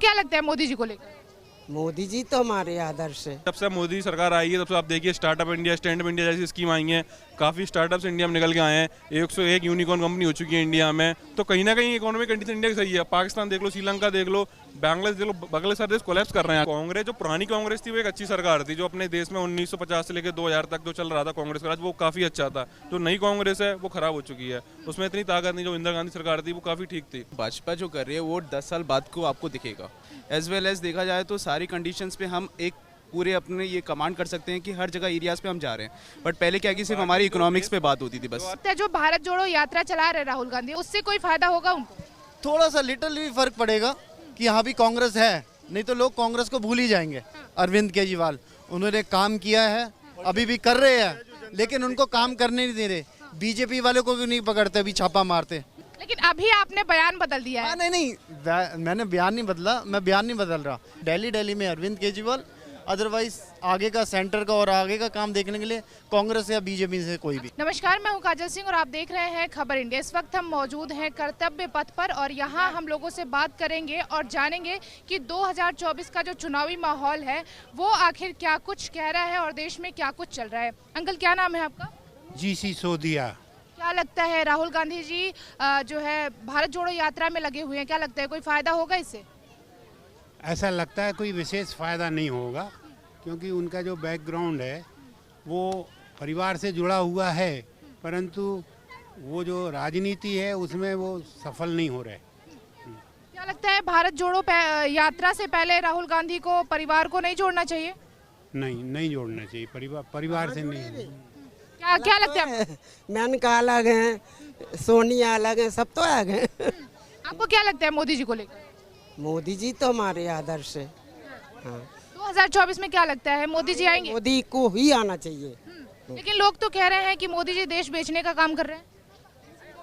क्या लगता है मोदी जी को लेकर? मोदी जी तो हमारे आदर्श है। जब से मोदी सरकार आई है तब से आप देखिए startup India, stand up India जैसी स्कीम आई हैं, काफ़ी स्टार्टअप्स इंडिया में निकल के आए हैं। 101 यूनिकॉर्न कंपनी हो चुकी है इंडिया में। तो कहीं ना कहीं इकोनॉमिक कंडीशन इंडिया की सही है। पाकिस्तान देख लो, श्रीलंका देख लो, बांग्लादेश देख लो, बगले सारे देश कोलैप्स कर रहे हैं। कांग्रेस जो पुरानी कांग्रेस थी वो एक अच्छी सरकार थी, जो अपने देश में 1950 से लेकर 2000 तक जो चल रहा था कांग्रेस का राज, वो काफ़ी अच्छा था। जो नई कांग्रेस है वो खराब हो चुकी है, उसमें इतनी ताकत नहीं। जो इंदिरा गांधी सरकार थी वो काफ़ी ठीक थी। भाजपा जो कर रही है वो 10 साल बाद को आपको दिखेगा। एज वेल एज देखा जाए तो सारी कंडीशंस पे हम एक पूरे अपने ये कमांड कर सकते हैं कि हर जगह एरियाज पे हम जा रहे हैं। बट पहले क्या कि सिर्फ हमारी इकोनॉमिक्स पे बात होती थी बस। जो भारत जोड़ो यात्रा चला रहे राहुल गांधी, उससे कोई फायदा होगा उनको? थोड़ा सा लिटिल भी फर्क पड़ेगा कि यहाँ भी कांग्रेस है, नहीं तो लोग कांग्रेस को भूल ही जाएंगे। अरविंद केजरीवाल उन्होंने काम किया है, अभी भी कर रहे हैं, लेकिन उनको काम करने नहीं दे रहे। बीजेपी वाले को भी नहीं पकड़ते, अभी छापा मारते। लेकिन अभी आपने बयान बदल दिया है। नहीं, मैंने बयान नहीं बदला, मैं बयान नहीं बदल रहा। दिल्ली में अरविंद केजरीवाल, अदरवाइज आगे का सेंटर का और आगे का काम देखने के लिए कांग्रेस या बीजेपी से कोई भी। नमस्कार, मैं हूं काजल सिंह और आप देख रहे हैं खबर इंडिया। इस वक्त हम मौजूद हैं कर्तव्य पथ पर और यहाँ हम लोगों से बात करेंगे और जानेंगे कि 2024 का जो चुनावी माहौल है वो आखिर क्या कुछ कह रहा है और देश में क्या कुछ चल रहा है। अंकल, क्या नाम है आपका? जी सोदिया। क्या लगता है राहुल गांधी जी जो है भारत जोड़ो यात्रा में लगे हुए हैं, क्या लगता है कोई फायदा होगा इससे? ऐसा लगता है कोई विशेष फायदा नहीं होगा, क्योंकि उनका जो बैकग्राउंड है वो परिवार से जुड़ा हुआ है, परंतु वो जो राजनीति है उसमें वो सफल नहीं हो रहे। क्या लगता है भारत जोड़ो यात्रा से पहले राहुल गांधी को परिवार को नहीं जोड़ना चाहिए? नहीं जोड़ना चाहिए, परिवार से नहीं। क्या लगता है? मेनका अलग है, सोनिया अलग है, सब तो अलग है। आपको क्या लगता है मोदी जी को लेकर? मोदी जी तो हमारे आदर्श है। हाँ। 2024 में क्या लगता है मोदी जी आएंगे? मोदी को ही आना चाहिए। लेकिन लोग तो कह रहे हैं कि मोदी जी देश बेचने का काम कर रहे हैं।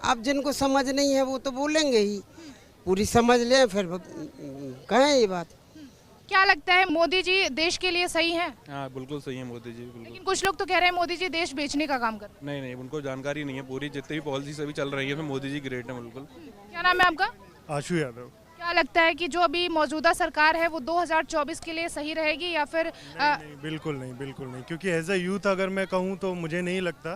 अब जिनको समझ नहीं है वो तो बोलेंगे ही, पूरी समझ लें फिर कहें ये बात। क्या लगता है मोदी जी देश के लिए सही है? हाँ, बिल्कुल सही है मोदी जी, बिल्कुल। लेकिन कुछ लोग तो कह रहे हैं मोदी जी देश बेचने का काम कर रहे हैं। नहीं, उनको जानकारी नहीं है पूरी। जितनी भी पॉलिसी अभी चल रही है मोदी जी ग्रेट है, बिल्कुल। क्या नाम है आपका? आशु यादव। क्या लगता है कि जो अभी मौजूदा सरकार है वो 2024 के लिए सही रहेगी या फिर नहीं, बिल्कुल नहीं, क्योंकि एज अ यूथ अगर मैं कहूँ तो मुझे नहीं लगता,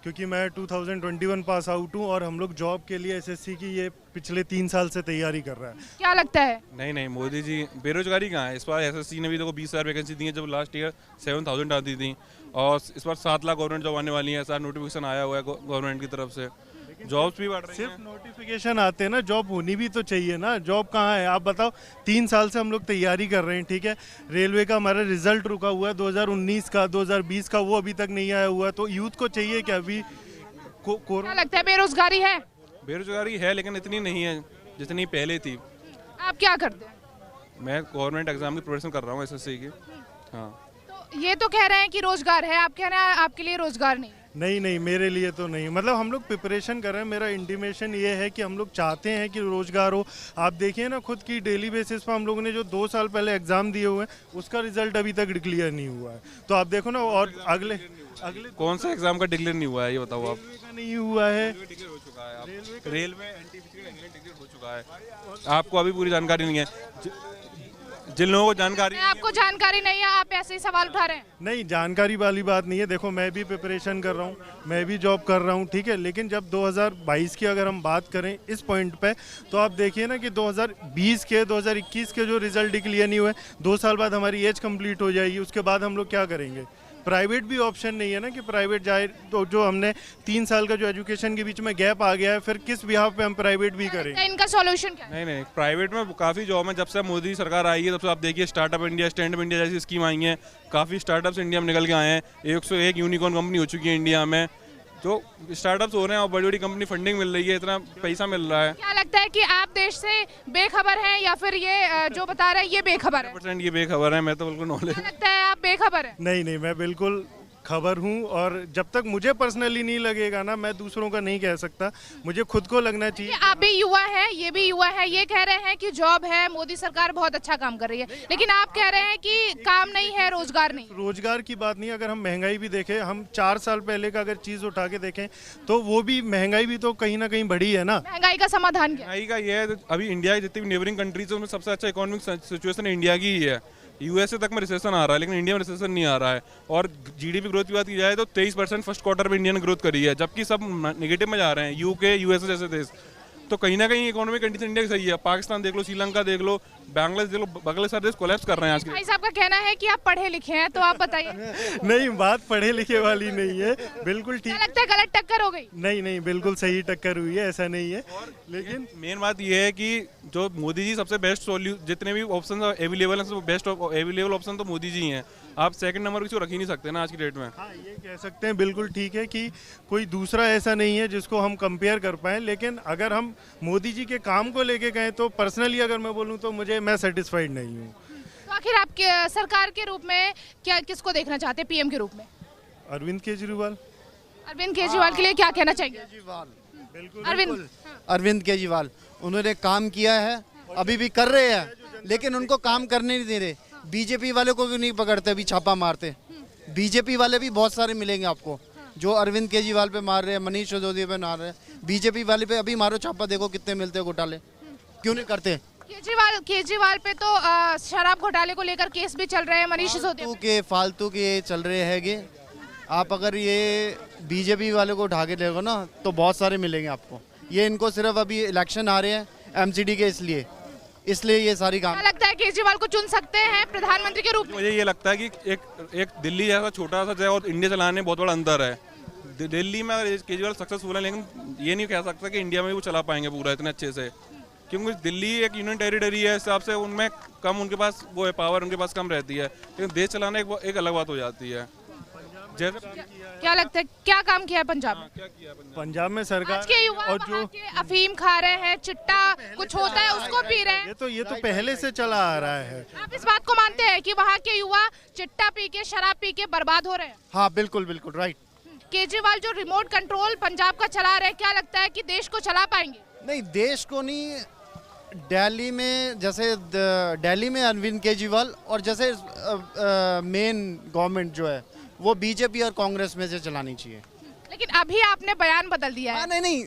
क्योंकि मैं 2021 पास आउट हूँ और हम लोग जॉब के लिए एसएससी की ये पिछले 3 साल से तैयारी कर रहा है। क्या लगता है? नहीं, मोदी जी बेरोजगारी कहाँ है? इस बार एसएससी ने भी देखो 20,000 वैकेंसी दी है, जब लास्ट ईयर 7,000 आती थी, और इस बार 7 लाख गवर्नमेंट जॉब आने वाली है, ऐसा नोटिफिकेशन आया हुआ है गवर्नमेंट की तरफ से। जॉब्स भी बढ़ रही हैं। सिर्फ नोटिफिकेशन आते हैं ना, जॉब होनी भी तो चाहिए ना। जॉब कहाँ है आप बताओ? 3 साल से हम लोग तैयारी कर रहे हैं, ठीक है। रेलवे का हमारा रिजल्ट रुका हुआ है 2019 का, 2020 का, वो अभी तक नहीं आया हुआ। तो यूथ को चाहिए क्या अभी? क्या लगता है बेरोजगारी है? बेरोजगारी है, लेकिन इतनी नहीं है जितनी पहले थी। आप क्या करते हैं? मैं गवर्नमेंट एग्जाम की प्रिपरेशन कर रहा हूँ, एसएससी की। हाँ। तो ये तो कह रहे हैं कि रोजगार है, आप कह रहे हैं आपके लिए रोजगार नहीं? नहीं, मेरे लिए तो नहीं। मतलब हम लोग प्रिपरेशन कर रहे हैं, मेरा इंटीमेशन ये है कि हम लोग चाहते हैं कि रोजगार हो। आप देखिए ना, खुद की डेली बेसिस पर हम लोगों ने जो 2 साल पहले एग्जाम दिए हुए हैं उसका रिजल्ट अभी तक डिक्लेयर नहीं हुआ है। तो आप देखो ना, और अगले कौन सा एग्जाम का डिक्लेयर नहीं हुआ है ये बताओ आप? रेलवे का नहीं हुआ है। डिक्लेयर हो चुका है, रेलवे एनटीपीसी का डिक्लेयर हो चुका है। आपको अभी पूरी जानकारी नहीं है। जिन लोगों को जानकारी, आपको जानकारी नहीं है, आप ऐसे ही सवाल उठा रहे हैं। नहीं, जानकारी वाली बात नहीं है। देखो, मैं भी प्रिपरेशन कर रहा हूँ, मैं भी जॉब कर रहा हूँ, ठीक है। लेकिन जब 2022 की अगर हम बात करें इस पॉइंट पे, तो आप देखिए ना कि 2020 के 2021 के जो रिजल्ट डिक्लेयर नहीं हुए, 2 साल बाद हमारी एज कंप्लीट हो जाएगी। उसके बाद हम लोग क्या करेंगे? प्राइवेट भी ऑप्शन नहीं है ना कि प्राइवेट जाए। तो जो हमने 3 साल का जो एजुकेशन के बीच में गैप आ गया है, फिर किस बिहाफ पे हम प्राइवेट भी करेंगे? इनका सॉल्यूशन क्या है? नहीं, प्राइवेट में काफ़ी जॉब है। जब से मोदी सरकार आई है तब से आप देखिए startup India, stand up India जैसी स्कीम आई हैं, काफ़ी स्टार्टअप्स इंडिया में निकल के आए हैं। 101 यूनिकॉर्न कंपनी हो चुकी है इंडिया में। जो स्टार्टअप्स हो रहे हैं और बड़ी बड़ी कंपनी फंडिंग मिल रही है, इतना पैसा मिल रहा है। क्या लगता है कि आप देश से बेखबर हैं या फिर ये जो बता रहे हैं ये बेखबर है? 100% ये बेखबर है, मैं तो बिल्कुल नॉलेज। क्या लगता है आप बेखबर हैं? नहीं, मैं बिल्कुल खबर हूँ, और जब तक मुझे पर्सनली नहीं लगेगा ना, मैं दूसरों का नहीं कह सकता, मुझे खुद को लगना चाहिए। आप भी युवा है, ये भी युवा है, ये कह रहे हैं कि जॉब है, मोदी सरकार बहुत अच्छा काम कर रही है, लेकिन आप कह रहे हैं कि काम नहीं है, रोजगार नहीं। रोजगार की बात नहीं, अगर हम महंगाई भी देखें, हम 4 साल पहले का अगर चीज़ उठा के देखें तो वो भी महंगाई भी तो कहीं ना कहीं बढ़ी है ना। महंगाई का समाधान क्या है? महंगाई का ये है, अभी इंडिया की जितनी भी नेबरिंग कंट्रीज है उनमें सबसे अच्छा इकोनॉमिक सिचुएशन इंडिया की ही है। यूएसए तक में रिसेशन आ रहा है, लेकिन इंडिया में रिसेशन नहीं आ रहा है। और जीडीपी ग्रोथ की बात की जाए तो 23% फर्स्ट क्वार्टर में इंडिया ने ग्रोथ करी है, जबकि सब नेगेटिव में जा रहे हैं, यूके यूएसए जैसे देश। तो कहीं ना कहीं इकोनॉमिक कंडीशन इंडिया की सही है। पाकिस्तान देख लो, श्रीलंका देख लो, बांग्लादेश देख लो, बगले सारे देश कोलैप्स कर रहे हैं आज के। भाई साहब का कहना है कि आप पढ़े लिखे हैं, तो आप बताइए। नहीं, बात पढ़े लिखे वाली नहीं है, बिल्कुल ठीक। क्या लगता है गलत टक्कर हो गई? नहीं, बिल्कुल सही टक्कर हुई है, ऐसा नहीं है। लेकिन मेन बात यह है कि जो मोदी जी सबसे बेस्ट जितने भी ऑप्शन अवेलेबल हैं, बेस्ट अवेलेबल ऑप्शन तो मोदी जी हैं। आप सेकंड नंबर किसी को रख ही नहीं सकते ना आज की डेट में। हाँ, ये कह सकते हैं, बिल्कुल ठीक है कि कोई दूसरा ऐसा नहीं है जिसको हम कंपेयर कर पाएं। लेकिन अगर हम मोदी जी के काम को लेके गए तो पर्सनली अगर मैं बोलूँ तो मैं सेटिस्फाइड नहीं हूँ। तो आखिर आप सरकार के रूप में किसको देखना चाहते हैं पीएम के रूप में? अरविंद केजरीवाल। अरविंद केजरीवाल के लिए क्या कहना चाहिए? अरविंद अरविंद केजरीवाल, उन्होंने काम किया है, अभी भी कर रहे हैं, लेकिन उनको काम करने नहीं दे रहे। बीजेपी वाले को भी नहीं पकड़ते, अभी छापा मारते। बीजेपी वाले भी बहुत सारे मिलेंगे आपको, जो अरविंद केजरीवाल पे मार रहे हैं, मनीष सिसोदिया पे मार रहे हैं। बीजेपी वाले पे अभी मारो छापा, देखो कितने मिलते हैं घोटाले, क्यों नहीं करते? केजरीवाल पे तो शराब घोटाले को लेकर केस भी चल रहे हैं, मनीष सिसोदिया फालतू के चल रहे हैगे। आप अगर ये बीजेपी वाले को उठा के देखो ना तो बहुत सारे मिलेंगे आपको। ये इनको सिर्फ अभी इलेक्शन आ रहे हैं एमसीडी के, इसलिए ये सारी काम। क्या लगता है केजरीवाल को चुन सकते हैं प्रधानमंत्री के रूप में? मुझे ये लगता है कि एक दिल्ली जैसा छोटा सा जगह और इंडिया चलाने में बहुत बड़ा अंतर है। दिल्ली में केजरीवाल सक्सेसफुल है, लेकिन ये नहीं कह सकता कि इंडिया में वो चला पाएंगे पूरा इतने अच्छे से, क्योंकि दिल्ली एक यूनियन टेरिटरी है, हिसाब से उनमें कम, उनके पास वो है पावर उनके पास कम रहती है, लेकिन देश चलाना एक अलग बात हो जाती है। जैसे क्या लगता है क्या काम किया है पंजाब में? पंजाब में सरकार आज के युवा और वहाँ के अफीम खा रहे हैं, चिट्टा कुछ होता है उसको पी रहे हैं। ये तो पहले से चला आ रहा है। आप इस बात को मानते हैं कि वहाँ के युवा चिट्टा पी के, शराब पी के बर्बाद हो रहे हैं? हाँ, बिल्कुल राइट। केजरीवाल जो रिमोट कंट्रोल पंजाब का चला रहे हैं, क्या लगता है कि देश को चला पाएंगे? नहीं, देश को नहीं। दिल्ली में जैसे दिल्ली में अरविंद केजरीवाल, और जैसे मेन गवर्नमेंट जो है वो बीजेपी और कांग्रेस में से चलानी चाहिए। लेकिन अभी आपने बयान बदल दिया है। नहीं,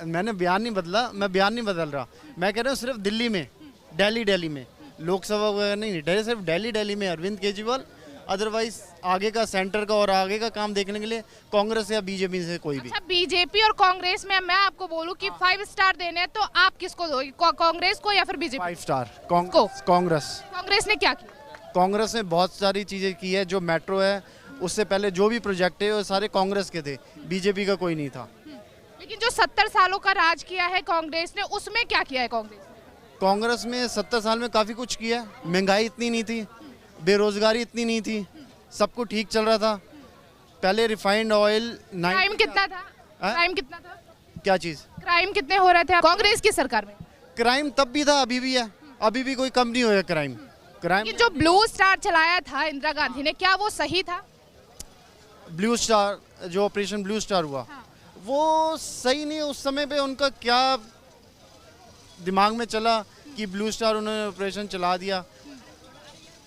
मैंने बयान नहीं बदला, मैं बयान नहीं बदल रहा। मैं कह रहा हूँ सिर्फ दिल्ली में, दिल्ली में, लोकसभा वगैरह नहीं, सिर्फ दिल्ली में अरविंद केजरीवाल। अदरवाइज आगे का सेंटर का और आगे का काम देखने के लिए कांग्रेस या बीजेपी से कोई भी। अच्छा, बीजेपी और कांग्रेस में मैं आपको बोलूं कि 5 स्टार देने हैं, तो आप किसको दोगे, कांग्रेस को या फिर बीजेपी? 5 स्टार कांग्रेस ने क्या किया? कांग्रेस ने बहुत सारी चीजें की है। जो मेट्रो है, उससे पहले जो भी प्रोजेक्ट है वो सारे कांग्रेस के थे, बीजेपी का कोई नहीं था। लेकिन जो 70 सालों का राज किया है कांग्रेस ने, उसमें क्या किया है कांग्रेस में 70 साल में काफी कुछ किया है। महंगाई इतनी नहीं थी, बेरोजगारी इतनी नहीं थी, सब कुछ ठीक चल रहा था। पहले रिफाइंड ऑयल क्राइम कितना था? क्या चीज? क्राइम कितने हो रहे थे कांग्रेस की सरकार में? क्राइम तब भी था, अभी भी है, अभी भी कोई कम नहीं हुआ क्राइम। जो ब्लू स्टार चलाया था इंदिरा गांधी ने, क्या वो सही था? ब्लू स्टार, जो ऑपरेशन ब्लू स्टार हुआ, हाँ। वो सही नहीं। उस समय पे उनका क्या दिमाग में चला कि ब्लू स्टार उन्होंने ऑपरेशन चला दिया,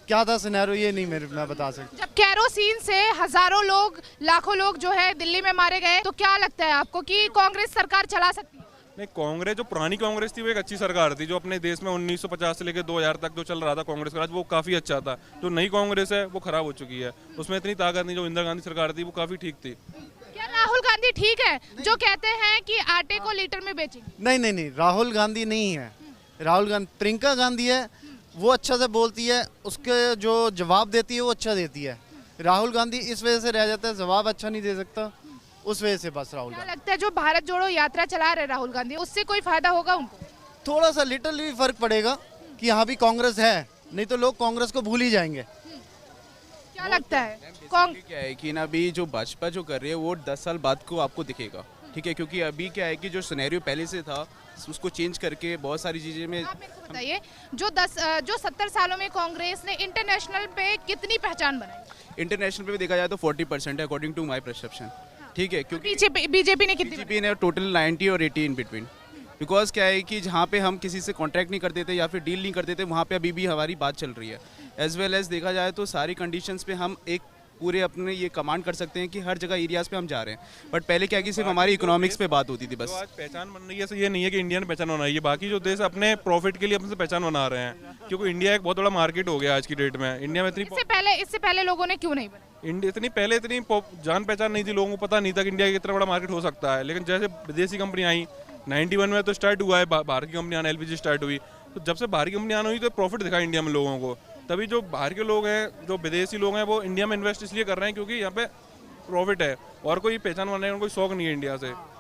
क्या था सिनेरियो, ये नहीं मैं बता सकता। जब केरोसिन से हजारों लोग, लाखों लोग जो है दिल्ली में मारे गए, तो क्या लगता है आपको कि कांग्रेस सरकार चला सकती है? नहीं, कांग्रेस जो पुरानी कांग्रेस थी वो एक अच्छी सरकार थी। जो अपने देश में 1950 से लेकर 2000 तक जो चल रहा था कांग्रेस का राज, वो काफी अच्छा था। जो नई कांग्रेस है वो खराब हो चुकी है, उसमें इतनी ताकत नहीं। जो इंदिरा गांधी सरकार थी वो काफी ठीक थी। क्या राहुल गांधी ठीक है जो कहते हैं कि आटे को लीटर में बेचेंगे? नहीं, राहुल गांधी नहीं है। राहुल गांधी, प्रियंका गांधी है, वो अच्छा से बोलती है, उसके जो जवाब देती है वो अच्छा देती है। राहुल गांधी इस वजह से रह जाता है, जवाब अच्छा नहीं दे सकता, उस वजह से बस राहुल गांधी। लगता है जो भारत जोड़ो यात्रा चला रहे राहुल गांधी, उससे कोई फायदा होगा उनको? थोड़ा सा लिटिल भी फर्क पड़ेगा कि यहाँ भी कांग्रेस है, नहीं तो लोग कांग्रेस को भूल ही जाएंगे। क्या लगता है? क्या है कि ना अभी जो भाजपा जो कर रही है वो 10 साल बाद को आपको दिखेगा, ठीक है, क्योंकि अभी क्या है कि जो सिनेरियो पहले से था उसको चेंज करके बहुत सारी चीजें में। आप मेरे को बताइए, जो 70 सालों में कांग्रेस ने इंटरनेशनल पे कितनी पहचान बनाई? इंटरनेशनल पे भी देखा जाए तो 40% है अकॉर्डिंग टू माई परसेप्शन, ठीक है, क्योंकि बीजेपी ने कितनी बीजेपी ने टोटल 90 और 80 इन बिटवीन। बिकॉज क्या है कि जहाँ पे हम किसी से कॉन्ट्रैक्ट नहीं करते थे या फिर डील नहीं करते थे, वहाँ पे अभी भी हमारी बात चल रही है। एज वेल एज देखा जाए तो सारी कंडीशंस पे हम एक पूरे अपने ये कमांड कर सकते हैं कि हर जगह एरियाज पे हम जा रहे हैं। बट पहले क्या है कि सिर्फ हमारी इकोनॉमिक्स पे बात होती थी बस। तो आज पहचान बन रही है, ये नहीं है कि इंडिया ने पहचान बनाई है, बाकी जो देश अपने प्रॉफिट के लिए अपने से पहचान बना रहे हैं, क्योंकि इंडिया एक बहुत बड़ा मार्केट हो गया आज की डेट में। इंडिया में इससे पहले लोगों ने क्यों नहीं बनाई? इंडिया इतनी जान पहचान नहीं थी, लोगों को पता नहीं था कि इंडिया इतना बड़ा मार्केट हो सकता है। लेकिन जैसे विदेशी कंपनी आई 91 में तो स्टार्ट हुआ है, बाहर की कंपनी आना, एलपीजी स्टार्ट हुई, तो जब से बाहर की कंपनी आना हुई तो प्रॉफिट दिखा इंडिया में लोगों को। तभी जो बाहर के लोग हैं, जो विदेशी लोग हैं, वो इंडिया में इन्वेस्ट इसलिए कर रहे हैं क्योंकि यहाँ पे प्रॉफिट है, और कोई पहचान बनाने का कोई शौक नहीं है इंडिया से।